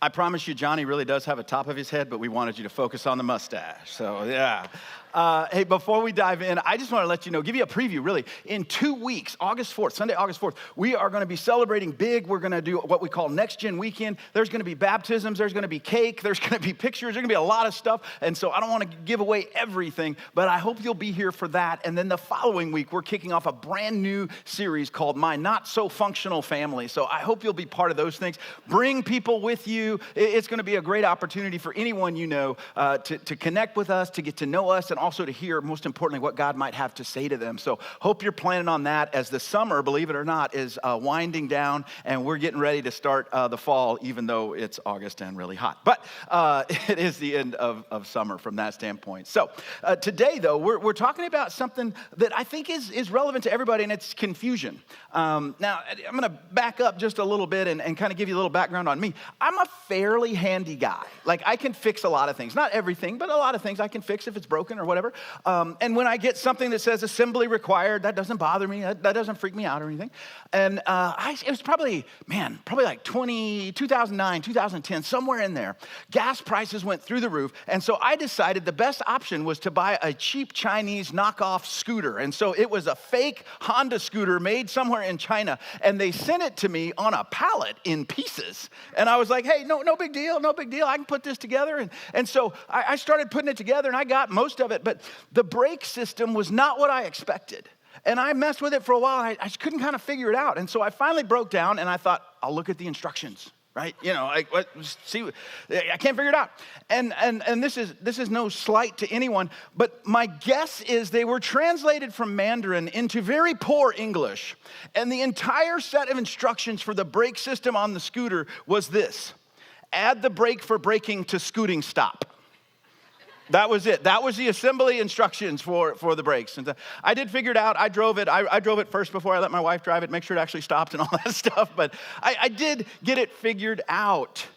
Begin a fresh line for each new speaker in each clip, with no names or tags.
I promise you, Johnny really does have a top of his head, but we wanted you to focus on the mustache. So, yeah. Hey, before we dive in, I just want to let you know, give you a preview, really. In 2 weeks, August 4th, Sunday, August 4th, we are going to be celebrating big. We're going to do what we call Next Gen Weekend. There's going to be baptisms. There's going to be cake. There's going to be pictures. There's going to be a lot of stuff. And so I don't want to give away everything, but I hope you'll be here for that. And then the following week, we're kicking off a brand new series called My Not So Functional Family. So I hope you'll be part of those things. Bring people with you. It's going to be a great opportunity for anyone you know to connect with us, to get to know us, and also to hear, most importantly, what God might have to say to them. So hope you're planning on that as the summer, believe it or not, is winding down, and we're getting ready to start the fall, even though it's August and really hot. But it is the end of summer from that standpoint. So today, though, we're talking about something that I think is relevant to everybody, and it's confusion. Now, I'm going to back up just a little bit and kind of give you a little background on me. I'm a fairly handy guy. Like, I can fix a lot of things. Not everything, but a lot of things I can fix if it's broken or whatever. And when I get something that says assembly required, that doesn't bother me. That doesn't freak me out or anything. And it was probably like 2009, 2010, somewhere in there. Gas prices went through the roof. And so I decided the best option was to buy a cheap Chinese knockoff scooter. And so it was a fake Honda scooter made somewhere in China. And they sent it to me on a pallet in pieces. And I was like, hey, no big deal, no big deal. I can put this together. And so I started putting it together, and I got most of it. But the brake system was not what I expected. And I messed with it for a while. I just couldn't kind of figure it out. And so I finally broke down, and I thought, I'll look at the instructions, right? You know, I can't figure it out. And this is no slight to anyone, but my guess is they were translated from Mandarin into very poor English. And the entire set of instructions for the brake system on the scooter was this: add the brake for braking to scooting stop. That was it. That was the assembly instructions for the brakes. And I did figure it out. I drove it. I drove it first before I let my wife drive it, make sure it actually stopped and all that stuff. But I did get it figured out.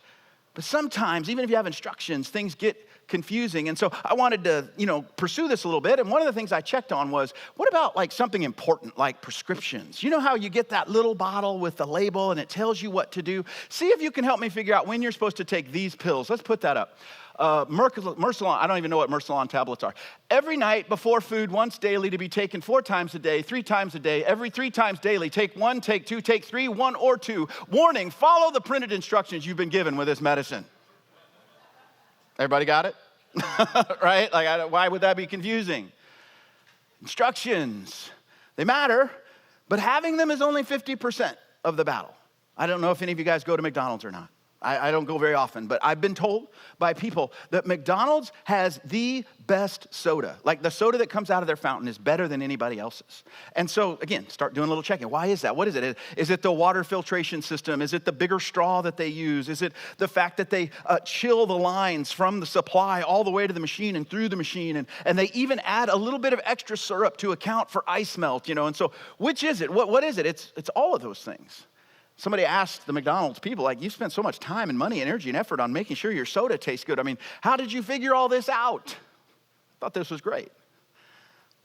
But sometimes, even if you have instructions, things get confusing. And so I wanted to, pursue this a little bit. And one of the things I checked on was, what about like something important like prescriptions? You know how you get that little bottle with the label and it tells you what to do? See if you can help me figure out when you're supposed to take these pills. Let's put that up. Mercilon, I don't even know what Mercilon tablets are. Every night before food, once daily, to be taken 4 times a day, 3 times a day, every 3 times daily. Take 1, take 2, take 3, 1 or 2. Warning, follow the printed instructions you've been given with this medicine. Everybody got it? Right? Like, why would that be confusing? Instructions, they matter, but having them is only 50% of the battle. I don't know if any of you guys go to McDonald's or not. I don't go very often, but I've been told by people that McDonald's has the best soda. Like, the soda that comes out of their fountain is better than anybody else's. And so, again, start doing a little checking. Why is that? What is it? Is it the water filtration system? Is it the bigger straw that they use? Is it the fact that they chill the lines from the supply all the way to the machine and through the machine? And they even add a little bit of extra syrup to account for ice melt, And so, which is it? What is it? It's all of those things. Somebody asked the McDonald's people, like, you spent so much time and money and energy and effort on making sure your soda tastes good. I mean, how did you figure all this out? I thought this was great.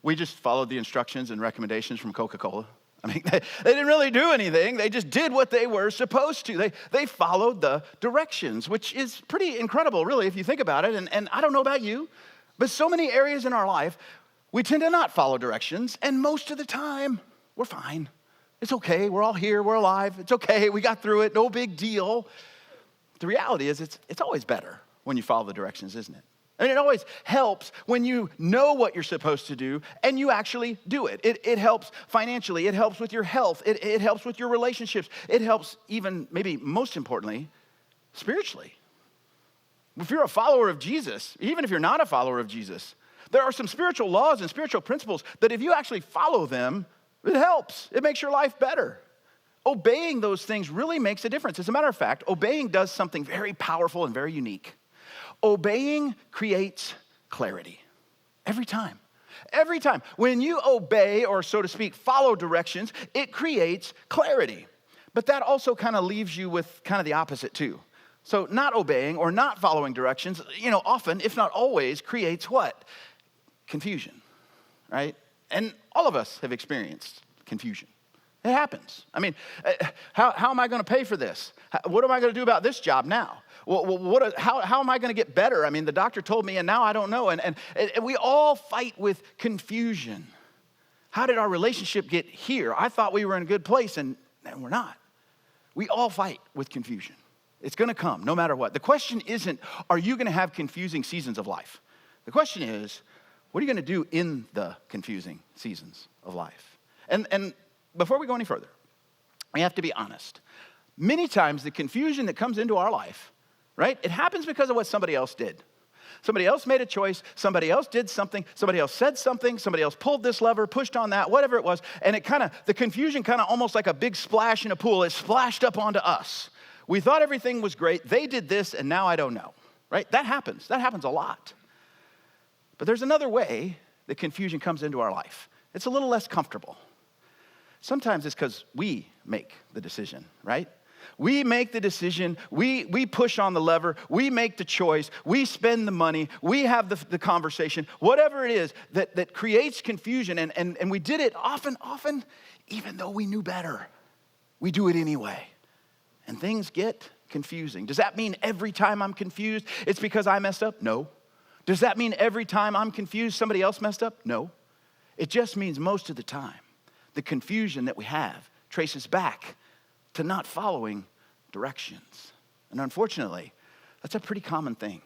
We just followed the instructions and recommendations from Coca-Cola. I mean, they didn't really do anything. They just did what they were supposed to. They followed the directions, which is pretty incredible, really, if you think about it. And I don't know about you, but so many areas in our life, we tend to not follow directions. And most of the time, we're fine. It's okay, we're all here, we're alive, it's okay, we got through it, no big deal. The reality is it's always better when you follow the directions, isn't it? And it always helps when you know what you're supposed to do and you actually do it. It helps financially, it helps with your health, it helps with your relationships, it helps even, maybe most importantly, spiritually. If you're a follower of Jesus, even if you're not a follower of Jesus, there are some spiritual laws and spiritual principles that if you actually follow them, it helps. It makes your life better. Obeying those things really makes a difference. As a matter of fact, obeying does something very powerful and very unique. Obeying creates clarity. Every time. Every time. When you obey, or so to speak, follow directions, it creates clarity. But that also kind of leaves you with kind of the opposite too. So not obeying or not following directions, often, if not always, creates what? Confusion, right? And all of us have experienced confusion. It happens. I mean, how am I going to pay for this? What am I going to do about this job now? How am I going to get better? I mean, the doctor told me, and now I don't know. And we all fight with confusion. How did our relationship get here? I thought we were in a good place, and we're not. We all fight with confusion. It's going to come no matter what. The question isn't, are you going to have confusing seasons of life? The question is, what are you going to do in the confusing seasons of life? And before we go any further, we have to be honest. Many times the confusion that comes into our life, right, it happens because of what somebody else did. Somebody else made a choice, somebody else did something, somebody else said something, somebody else pulled this lever, pushed on that, whatever it was, and the confusion almost like a big splash in a pool, it splashed up onto us. We thought everything was great, they did this, and now I don't know, right? That happens a lot. But there's another way that confusion comes into our life. It's a little less comfortable. Sometimes it's because we make the decision, right? We make the decision, we push on the lever, we make the choice, we spend the money, we have the conversation, whatever it is that creates confusion, and we did it often, even though we knew better. We do it anyway, and things get confusing. Does that mean every time I'm confused, it's because I messed up? No. Does that mean every time I'm confused, somebody else messed up? No. It just means most of the time, the confusion that we have traces back to not following directions. And unfortunately, that's a pretty common thing.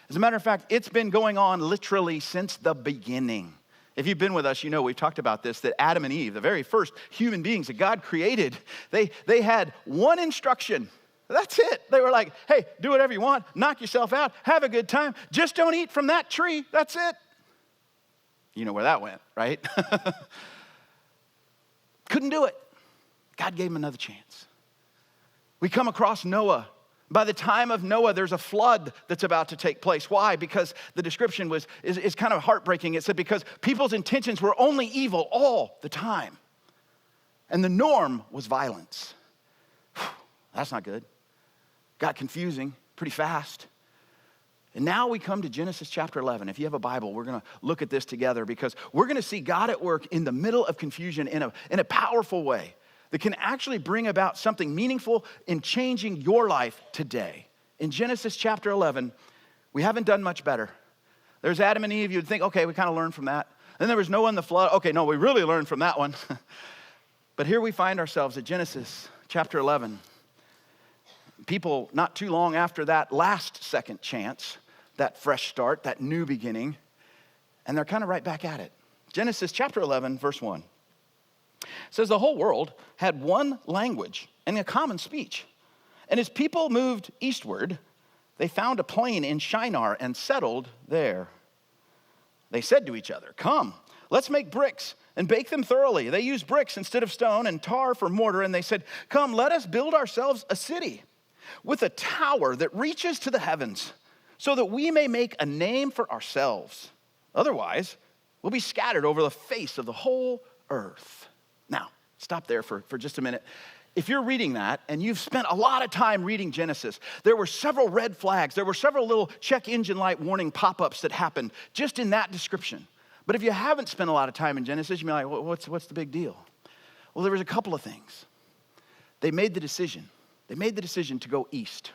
As a matter of fact, it's been going on literally since the beginning. If you've been with us, you know we've talked about this, that Adam and Eve, the very first human beings that God created, they had one instruction. That's it. They were like, hey, do whatever you want, knock yourself out, have a good time, just don't eat from that tree. That's it. You know where that went, right? Couldn't do it. God gave him another chance. We come across Noah. By the time of Noah, there's a flood that's about to take place. Why? Because the description is kind of heartbreaking. It said because people's intentions were only evil all the time. And the norm was violence. That's not good. Got confusing pretty fast. And now we come to Genesis chapter 11. If you have a Bible, we're going to look at this together because we're going to see God at work in the middle of confusion in a powerful way that can actually bring about something meaningful in changing your life today. In Genesis chapter 11, we haven't done much better. There's Adam and Eve. You'd think, okay, we kind of learned from that. Then there was Noah and the flood. Okay, no, we really learned from that one. But here we find ourselves at Genesis chapter 11. People not too long after that last second chance, that fresh start, that new beginning, and they're kind of right back at it. Genesis chapter 11, verse 1. It says the whole world had one language and a common speech. And as people moved eastward, they found a plain in Shinar and settled there. They said to each other, come, let's make bricks and bake them thoroughly. They used bricks instead of stone and tar for mortar. And they said, come, let us build ourselves a city with a tower that reaches to the heavens so that we may make a name for ourselves. Otherwise, we'll be scattered over the face of the whole earth. Now, stop there for just a minute. If you're reading that and you've spent a lot of time reading Genesis, there were several red flags. There were several little check engine light warning pop-ups that happened just in that description. But if you haven't spent a lot of time in Genesis, you'll be like, well, what's the big deal? Well, there was a couple of things. They made the decision. They made the decision to go east.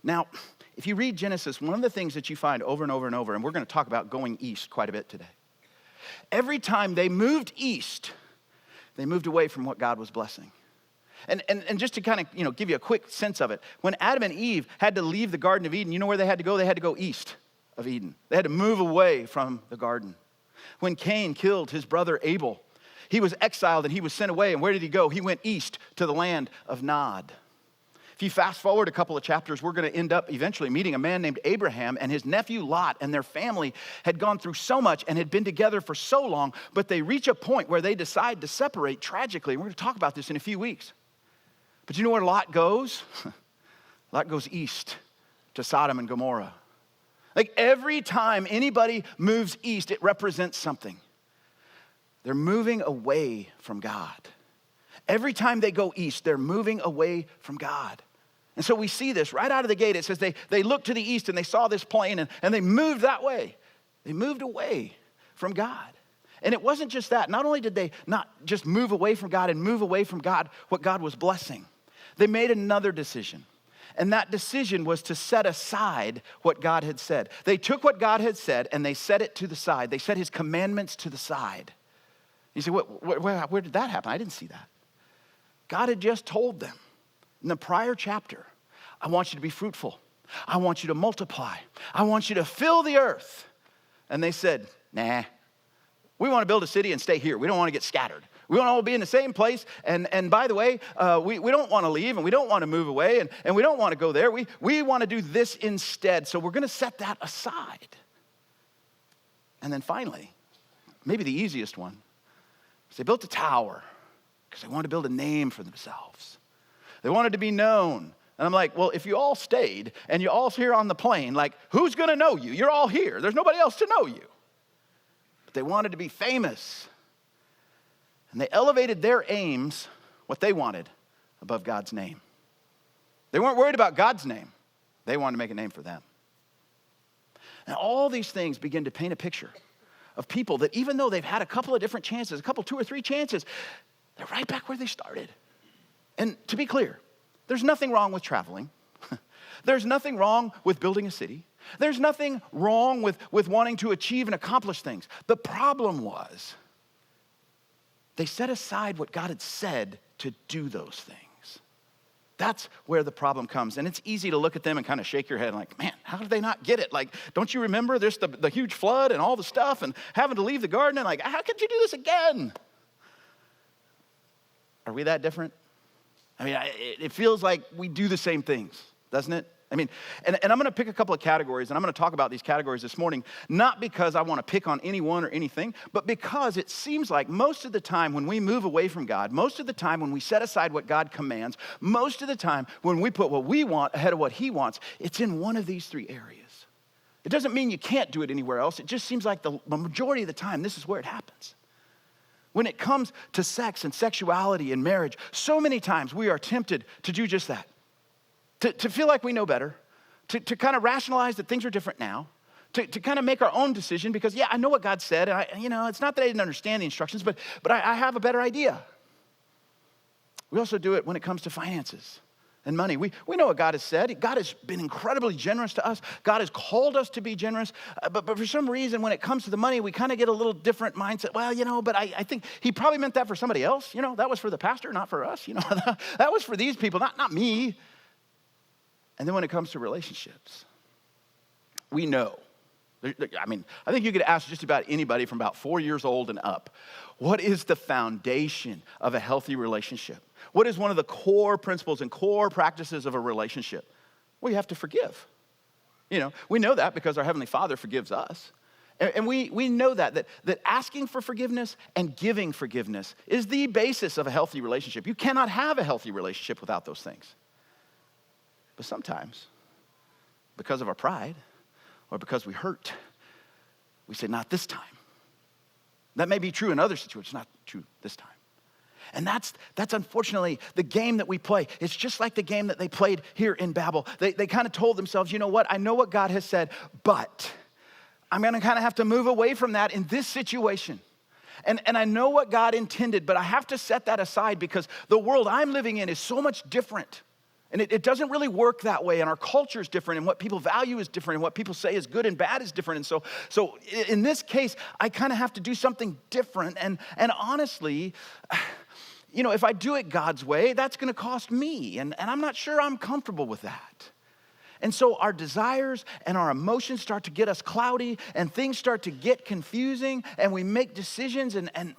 Now, if you read Genesis, one of the things that you find over and over and over, and we're going to talk about going east quite a bit today. Every time they moved east, they moved away from what God was blessing. And just to kind of, give you a quick sense of it, when Adam and Eve had to leave the Garden of Eden, you know where they had to go? They had to go east of Eden. They had to move away from the garden. When Cain killed his brother Abel, he was exiled and he was sent away. And where did he go? He went east to the land of Nod. If you fast forward a couple of chapters, we're going to end up eventually meeting a man named Abraham and his nephew Lot, and their family had gone through so much and had been together for so long, but they reach a point where they decide to separate tragically. We're going to talk about this in a few weeks. But you know where Lot goes? Lot goes east to Sodom and Gomorrah. Like every time anybody moves east, it represents something. They're moving away from God. Every time they go east, they're moving away from God. And so we see this right out of the gate. It says they looked to the east and they saw this plain and they moved that way. They moved away from God. And it wasn't just that. Not only did they not just move away from God and move away from God, what God was blessing, they made another decision. And that decision was to set aside what God had said. They took what God had said and they set it to the side. They set his commandments to the side. You say, where did that happen? I didn't see that. God had just told them in the prior chapter, I want you to be fruitful. I want you to multiply. I want you to fill the earth. And they said, nah, we want to build a city and stay here. We don't want to get scattered. We want to all be in the same place. And by the way, we don't want to leave and we don't want to move away and we don't want to go there. We want to do this instead. So we're going to set that aside. And then finally, maybe the easiest one, is they built a tower because they wanted to build a name for themselves. They wanted to be known. And I'm like, well, if you all stayed and you're all here on the plane, like, who's going to know you? You're all here. There's nobody else to know you. But they wanted to be famous. And they elevated their aims, what they wanted, above God's name. They weren't worried about God's name. They wanted to make a name for them. And all these things begin to paint a picture of people that even though they've had a couple of different chances, two or three chances, they're right back where they started. And to be clear, there's nothing wrong with traveling. There's nothing wrong with building a city. There's nothing wrong with wanting to achieve and accomplish things. The problem was they set aside what God had said to do those things. That's where the problem comes. And it's easy to look at them and kind of shake your head like, man, how did they not get it? Like, don't you remember there's the huge flood and all the stuff and having to leave the garden? And like, how could you do this again? Are we that different? I mean, it feels like we do the same things, doesn't it? I mean, and I'm going to pick a couple of categories, and I'm going to talk about these categories this morning, not because I want to pick on anyone or anything, but because it seems like most of the time when we move away from God, most of the time when we set aside what God commands, most of the time when we put what we want ahead of what he wants, it's in one of these three areas. It doesn't mean you can't do it anywhere else. It just seems like the majority of the time, this is where it happens. When it comes to sex and sexuality and marriage, so many times we are tempted to do just that. To feel like we know better, to kind of rationalize that things are different now, to kind of make our own decision because, yeah, I know what God said, and it's not that I didn't understand the instructions, but I have a better idea. We also do it when it comes to finances and money. We know what God has said. God has been incredibly generous to us. God has called us to be generous, but for some reason, when it comes to the money, we kind of get a little different mindset. Well, but I think he probably meant that for somebody else. That was for the pastor, not for us. That was for these people, not me. And then when it comes to relationships, we know. I mean, I think you could ask just about anybody from about 4 years old and up, what is the foundation of a healthy relationship? What is one of the core principles and core practices of a relationship? Well, you have to forgive. We know that because our Heavenly Father forgives us. And we know that asking for forgiveness and giving forgiveness is the basis of a healthy relationship. You cannot have a healthy relationship without those things. But sometimes, because of our pride or because we hurt, we say, not this time. That may be true in other situations, not true this time. And that's unfortunately the game that we play. It's just like the game that they played here in Babel. They kind of told themselves, you know what? I know what God has said, but I'm going to kind of have to move away from that in this situation. And I know what God intended, but I have to set that aside because the world I'm living in is so much different. And it doesn't really work that way, and our culture is different, and what people value is different, and what people say is good and bad is different. And so in this case, I kind of have to do something different. And honestly, if I do it God's way, that's going to cost me, and I'm not sure I'm comfortable with that. And so our desires and our emotions start to get us cloudy, and things start to get confusing, and we make decisions, and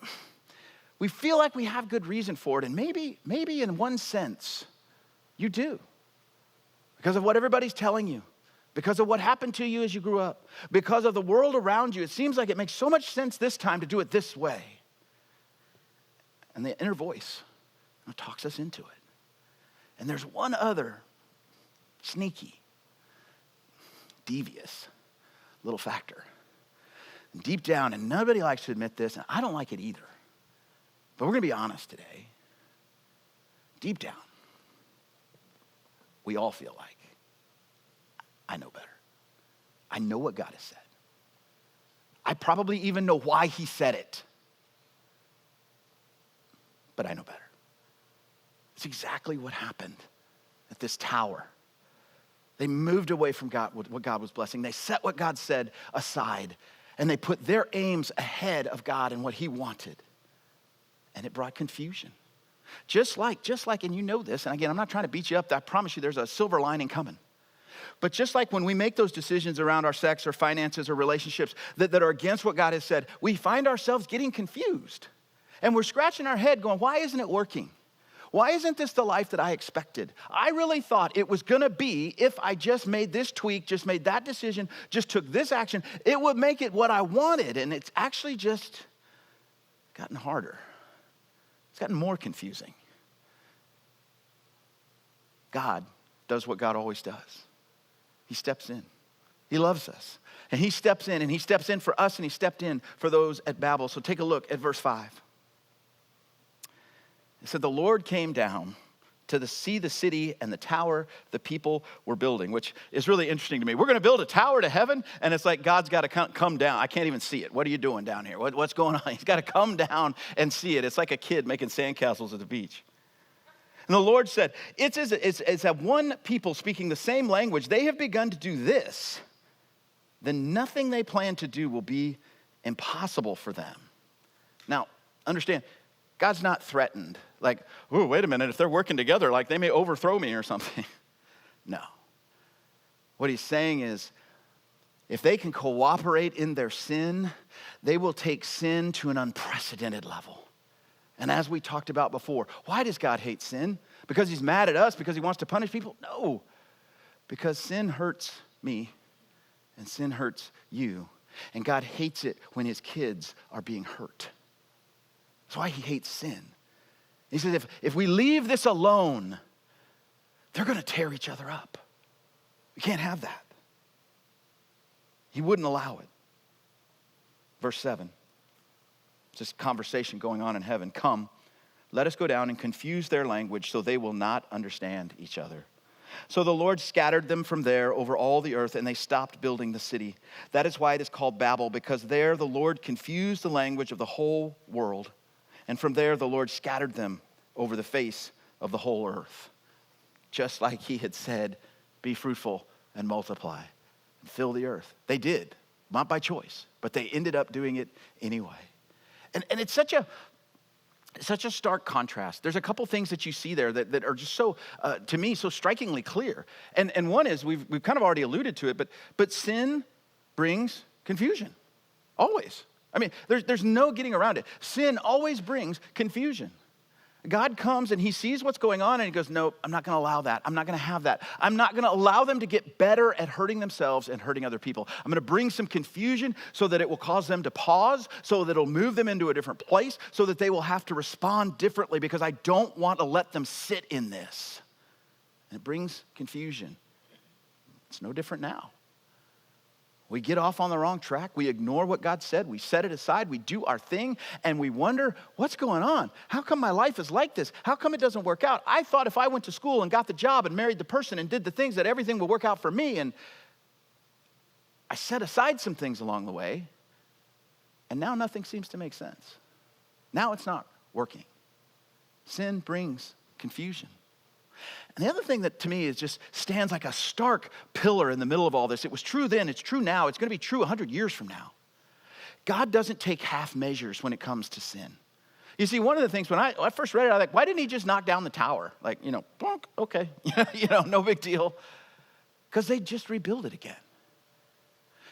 we feel like we have good reason for it, and maybe in one sense, you do. Because of what everybody's telling you. Because of what happened to you as you grew up. Because of the world around you. It seems like it makes so much sense this time to do it this way. And the inner voice talks us into it. And there's one other sneaky, devious little factor. And deep down, and nobody likes to admit this, and I don't like it either. But we're going to be honest today. Deep down, we all feel like, I know better. I know what God has said. I probably even know why he said it. But I know better. It's exactly what happened at this tower They moved away from God, what God was blessing. They set what God said aside, and they put their aims ahead of God and what he wanted. And it brought confusion. Just like, and you know this, and again, I'm not trying to beat you up. I promise you there's a silver lining coming. But just like when we make those decisions around our sex or finances or relationships that are against what God has said, we find ourselves getting confused. And we're scratching our head going, why isn't it working? Why isn't this the life that I expected? I really thought it was gonna be, if I just made this tweak, just made that decision, just took this action, it would make it what I wanted. And it's actually just gotten harder. It's gotten more confusing. God does what God always does. He steps in. He loves us. And he steps in, and he steps in for us, and he stepped in for those at Babel. So take a look at verse 5. It said, the Lord came down to see the city and the tower the people were building, which is really interesting to me. We're going to build a tower to heaven, and it's like God's got to come down. I can't even see it. What are you doing down here? What's going on? He's got to come down and see it. It's like a kid making sandcastles at the beach. And the Lord said, it's as one people speaking the same language, they have begun to do this, then nothing they plan to do will be impossible for them. Now, understand, God's not threatened. Like, oh, wait a minute, if they're working together, like they may overthrow me or something. No. What he's saying is, if they can cooperate in their sin, they will take sin to an unprecedented level. And as we talked about before, why does God hate sin? Because he's mad at us? Because he wants to punish people? No. Because sin hurts me and sin hurts you. And God hates it when his kids are being hurt. That's why he hates sin. He says, if we leave this alone, they're going to tear each other up. We can't have that. He wouldn't allow it. Verse 7. It's this conversation going on in heaven. Come, let us go down and confuse their language so they will not understand each other. So the Lord scattered them from there over all the earth, and they stopped building the city. That is why it is called Babel, because there the Lord confused the language of the whole world. And from there the Lord scattered them over the face of the whole earth. Just like he had said, be fruitful and multiply and fill the earth. They did, not by choice, but they ended up doing it anyway. And it's such a stark contrast. There's a couple things that you see there that are just so, to me, so strikingly clear. And one is, we've kind of already alluded to it, but sin brings confusion, always. I mean, there's no getting around it. Sin always brings confusion. God comes and he sees what's going on and he goes, no, I'm not going to allow that. I'm not going to have that. I'm not going to allow them to get better at hurting themselves and hurting other people. I'm going to bring some confusion so that it will cause them to pause, so that it'll move them into a different place, so that they will have to respond differently because I don't want to let them sit in this. And it brings confusion. It's no different now. We get off on the wrong track. We ignore what God said. We set it aside. We do our thing. And we wonder, what's going on? How come my life is like this? How come it doesn't work out? I thought if I went to school and got the job and married the person and did the things that everything would work out for me. And I set aside some things along the way. And now nothing seems to make sense. Now it's not working. Sin brings confusion. And the other thing that to me is just stands like a stark pillar in the middle of all this, it was true then, it's true now, it's going to be true 100 years from now. God doesn't take half measures when it comes to sin. You see, one of the things when I first read it, I was like, why didn't he just knock down the tower? Like, bonk, okay, no big deal. Because they just rebuild it again.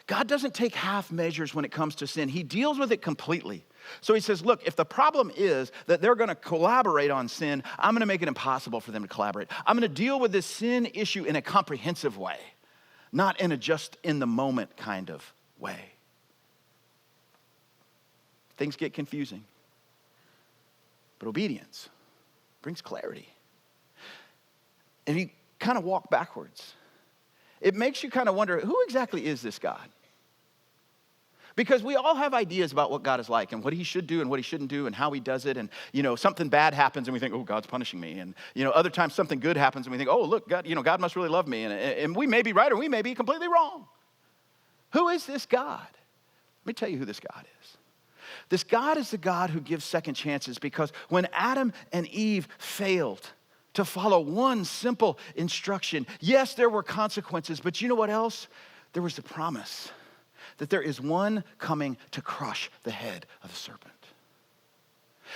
God doesn't take half measures when it comes to sin. He deals with it completely. So he says, look, if the problem is that they're going to collaborate on sin, I'm going to make it impossible for them to collaborate. I'm going to deal with this sin issue in a comprehensive way, not in a just in the moment kind of way. Things get confusing, but obedience brings clarity. And you kind of walk backwards. It makes you kind of wonder, who exactly is this God? Because we all have ideas about what God is like and what he should do and what he shouldn't do and how he does it. And, something bad happens and we think, oh, God's punishing me. And, other times something good happens and we think, oh, look, God, God must really love me. And we may be right or we may be completely wrong. Who is this God? Let me tell you who this God is. This God is the God who gives second chances, because when Adam and Eve failed to follow one simple instruction. Yes, there were consequences, but you know what else? There was the promise that there is one coming to crush the head of the serpent.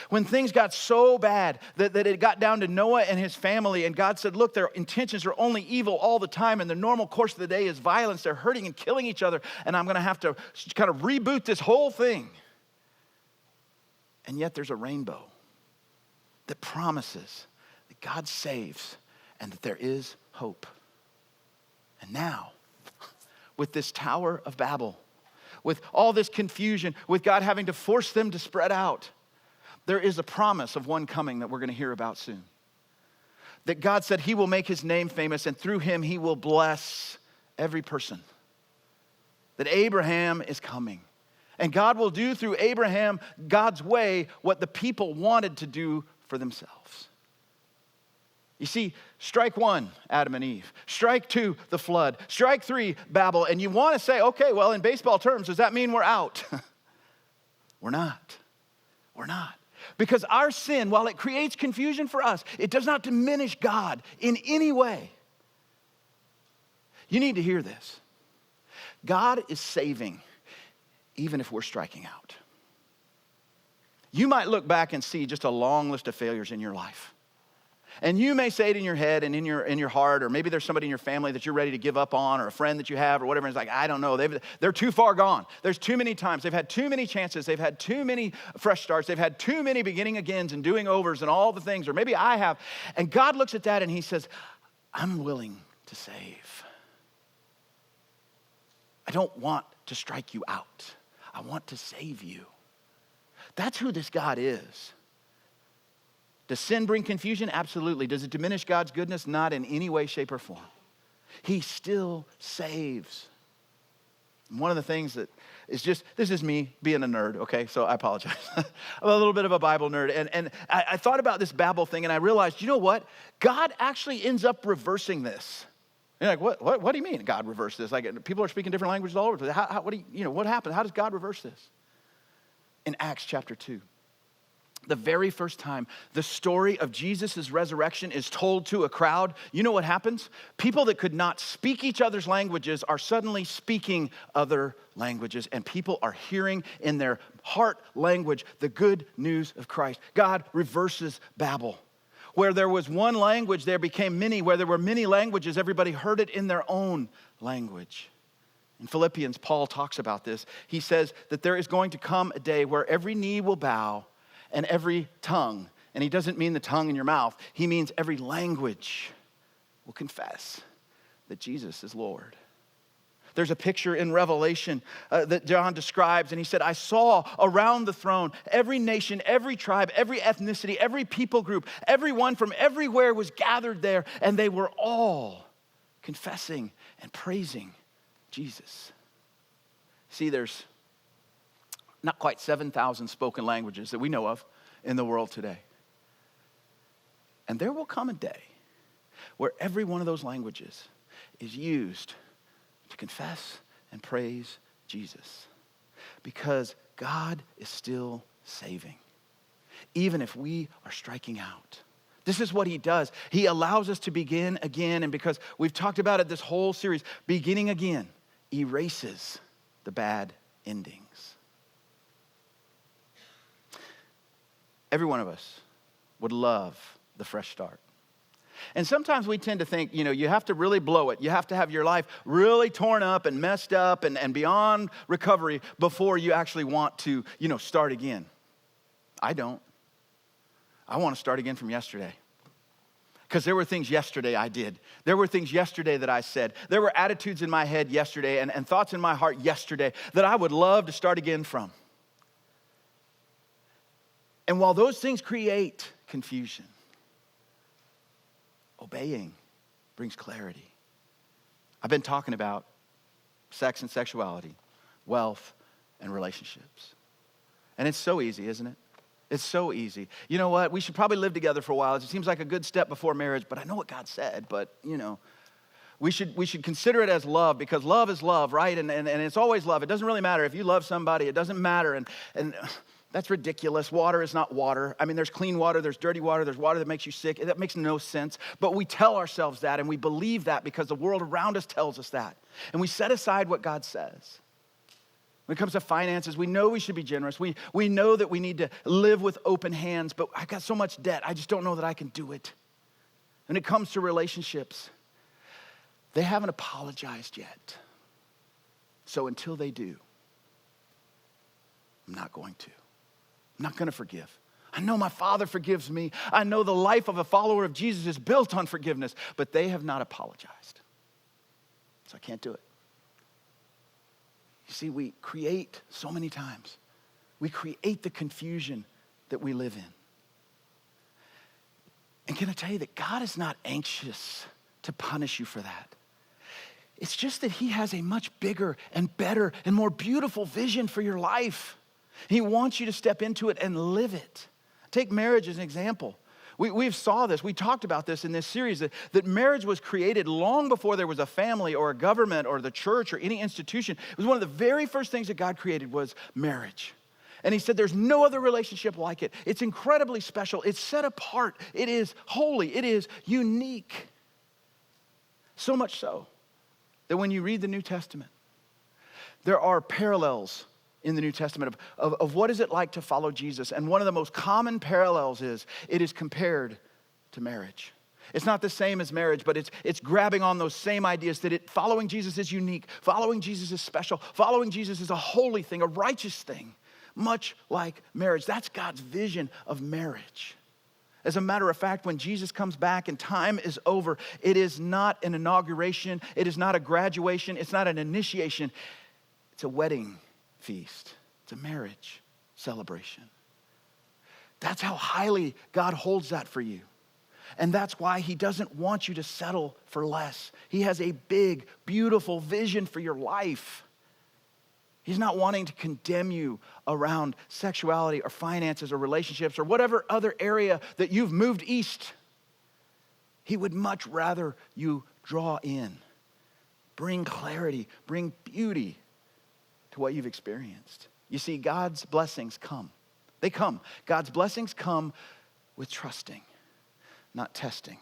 When things got so bad that it got down to Noah and his family, and God said, look, their intentions are only evil all the time, and the normal course of the day is violence. They're hurting and killing each other, and I'm going to have to kind of reboot this whole thing. And yet there's a rainbow that promises that God saves and that there is hope. And now, with this Tower of Babel, with all this confusion, with God having to force them to spread out, there is a promise of one coming that we're going to hear about soon. That God said he will make his name famous, and through him he will bless every person. That Abraham is coming. And God will do through Abraham, God's way, what the people wanted to do for themselves. You see, strike one, Adam and Eve. Strike two, the flood. Strike three, Babel. And you want to say, okay, well, in baseball terms, does that mean we're out? We're not. We're not. Because our sin, while it creates confusion for us, it does not diminish God in any way. You need to hear this. God is saving even if we're striking out. You might look back and see just a long list of failures in your life. And you may say it in your head and in your heart, or maybe there's somebody in your family that you're ready to give up on, or a friend that you have, or whatever. And it's like, I don't know. They're too far gone. There's too many times. They've had too many chances. They've had too many fresh starts. They've had too many beginning agains and doing overs and all the things. Or maybe I have. And God looks at that and he says, I'm willing to save. I don't want to strike you out. I want to save you. That's who this God is. Does sin bring confusion? Absolutely. Does it diminish God's goodness? Not in any way, shape, or form. He still saves. And one of the things that is just, this is me being a nerd, okay? So I apologize. I'm a little bit of a Bible nerd. And I thought about this Babel thing, and I realized, you know what? God actually ends up reversing this. You're like, what do you mean God reversed this? Like, people are speaking different languages all over. What happened? How does God reverse this? In Acts chapter 2. The very first time the story of Jesus' resurrection is told to a crowd, you know what happens? People that could not speak each other's languages are suddenly speaking other languages, and people are hearing in their heart language the good news of Christ. God reverses Babel. Where there was one language, there became many. Where there were many languages, everybody heard it in their own language. In Philippians, Paul talks about this. He says that there is going to come a day where every knee will bow and every tongue, and he doesn't mean the tongue in your mouth, he means every language will confess that Jesus is Lord. There's a picture in Revelation that John describes, and he said, I saw around the throne every nation, every tribe, every ethnicity, every people group, everyone from everywhere was gathered there, and they were all confessing and praising Jesus. See, there's not quite 7,000 spoken languages that we know of in the world today. And there will come a day where every one of those languages is used to confess and praise Jesus. Because God is still saving, even if we are striking out. This is what he does. He allows us to begin again, and because we've talked about it this whole series, beginning again erases the bad endings. Every one of us would love the fresh start. And sometimes we tend to think, you have to really blow it. You have to have your life really torn up and messed up and beyond recovery before you actually want to, start again. I don't. I want to start again from yesterday. Because there were things yesterday I did. There were things yesterday that I said. There were attitudes in my head yesterday and thoughts in my heart yesterday that I would love to start again from. And while those things create confusion, obeying brings clarity. I've been talking about sex and sexuality, wealth and relationships. And it's so easy, isn't it? It's so easy. You know what? We should probably live together for a while. It seems like a good step before marriage, but I know what God said, but we should consider it as love, because love is love, right? And it's always love. It doesn't really matter if you love somebody. It doesn't matter. And That's ridiculous. Water is not water. I mean, there's clean water, there's dirty water, there's water that makes you sick. That makes no sense. But we tell ourselves that, and we believe that because the world around us tells us that. And we set aside what God says. When it comes to finances, we know we should be generous. We know that we need to live with open hands, but I got so much debt, I just don't know that I can do it. When it comes to relationships, they haven't apologized yet. So until they do, I'm not going to. I'm not going to forgive. I know my Father forgives me. I know the life of a follower of Jesus is built on forgiveness, but they have not apologized. So I can't do it. You see, we create so many times. We create the confusion that we live in. And can I tell you that God is not anxious to punish you for that? It's just that he has a much bigger and better and more beautiful vision for your life. He wants you to step into it and live it. Take marriage as an example. We've saw this. We talked about this in this series, that marriage was created long before there was a family or a government or the church or any institution. It was one of the very first things that God created was marriage. And he said there's no other relationship like it. It's incredibly special. It's set apart. It is holy. It is unique. So much so that when you read the New Testament, there are parallels in the New Testament of what is it like to follow Jesus. And one of the most common parallels is it is compared to marriage. It's not the same as marriage, but it's grabbing on those same ideas that following Jesus is unique, following Jesus is special, following Jesus is a holy thing, a righteous thing, much like marriage. That's God's vision of marriage. As a matter of fact, when Jesus comes back and time is over, it is not an inauguration, it is not a graduation, it's not an initiation, it's a wedding feast. It's a marriage celebration. That's how highly God holds that for you. And that's why he doesn't want you to settle for less. He has a big, beautiful vision for your life. He's not wanting to condemn you around sexuality or finances or relationships or whatever other area that you've moved east. He would much rather you draw in, bring clarity, bring beauty to what you've experienced. You see, God's blessings come. They come. God's blessings come with trusting, not testing.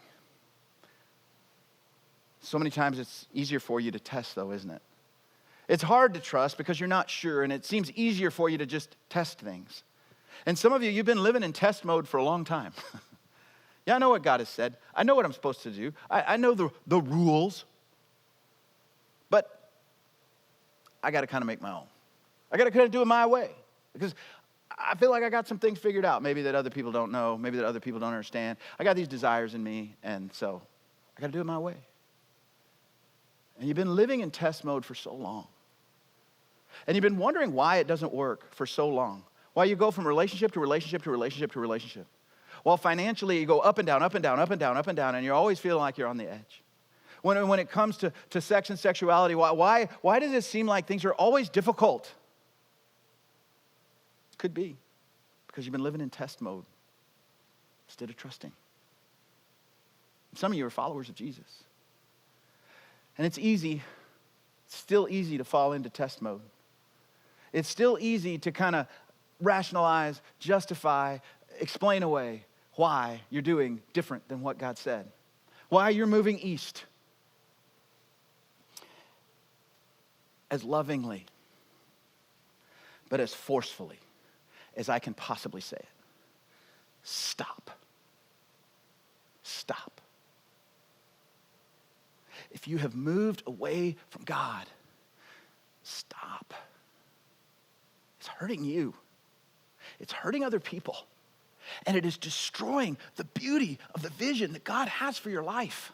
So many times it's easier for you to test, though, isn't it? It's hard to trust because you're not sure, and it seems easier for you to just test things. And some of you, you've been living in test mode for a long time. Yeah, I know what God has said. I know what I'm supposed to do. I know the rules. But I got to kind of make my own. I got to kind of do it my way because I feel like I got some things figured out, maybe that other people don't know, maybe that other people don't understand. I got these desires in me, and so I got to do it my way. And you've been living in test mode for so long. And you've been wondering why it doesn't work for so long. Why you go from relationship to relationship to relationship to relationship. While financially you go up and down, up and down, up and down, up and down, and you're always feeling like you're on the edge. When it comes to sex and sexuality, why does it seem like things are always difficult? Could be because you've been living in test mode instead of trusting. Some of you are followers of Jesus. And it's still easy to fall into test mode. It's still easy to kind of rationalize, justify, explain away why you're doing different than what God said. Why you're moving east. As lovingly, but as forcefully as I can possibly say it. Stop. Stop. If you have moved away from God, stop. It's hurting you. It's hurting other people. And it is destroying the beauty of the vision that God has for your life.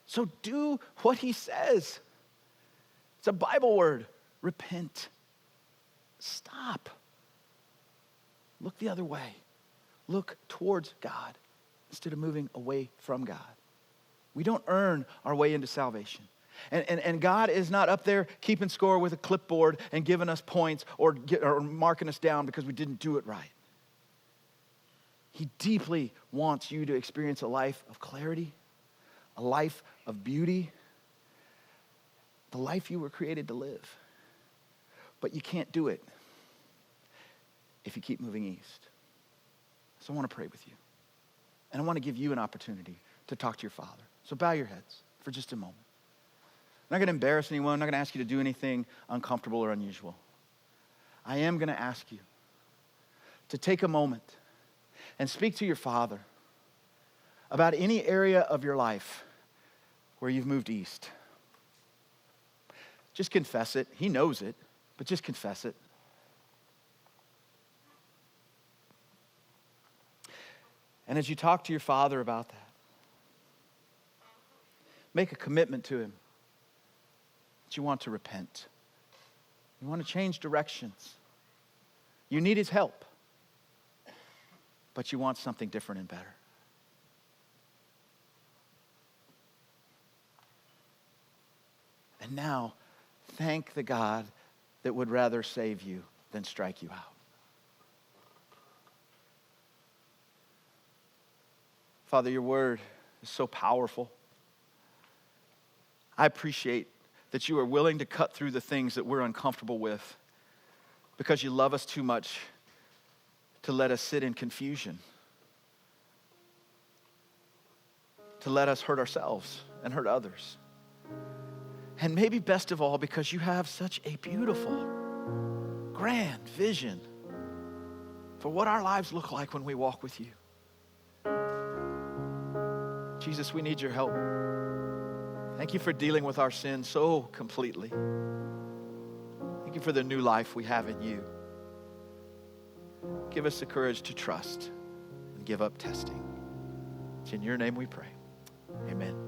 So do what he says. It's a Bible word. Repent. Stop. Look the other way. Look towards God instead of moving away from God. We don't earn our way into salvation. And God is not up there keeping score with a clipboard and giving us points or marking us down because we didn't do it right. He deeply wants you to experience a life of clarity, a life of beauty, the life you were created to live. But you can't do it if you keep moving east. So I want to pray with you. And I want to give you an opportunity to talk to your Father. So bow your heads for just a moment. I'm not going to embarrass anyone. I'm not going to ask you to do anything uncomfortable or unusual. I am going to ask you to take a moment and speak to your Father about any area of your life where you've moved east. Just confess it. He knows it, but just confess it. And as you talk to your Father about that, make a commitment to him that you want to repent. You want to change directions. You need his help, but you want something different and better. And now, thank the God that would rather save you than strike you out. Father, your word is so powerful. I appreciate that you are willing to cut through the things that we're uncomfortable with because you love us too much to let us sit in confusion, to let us hurt ourselves and hurt others. And maybe best of all, because you have such a beautiful, grand vision for what our lives look like when we walk with you. Jesus, we need your help. Thank you for dealing with our sin so completely. Thank you for the new life we have in you. Give us the courage to trust and give up testing. It's in your name we pray. Amen.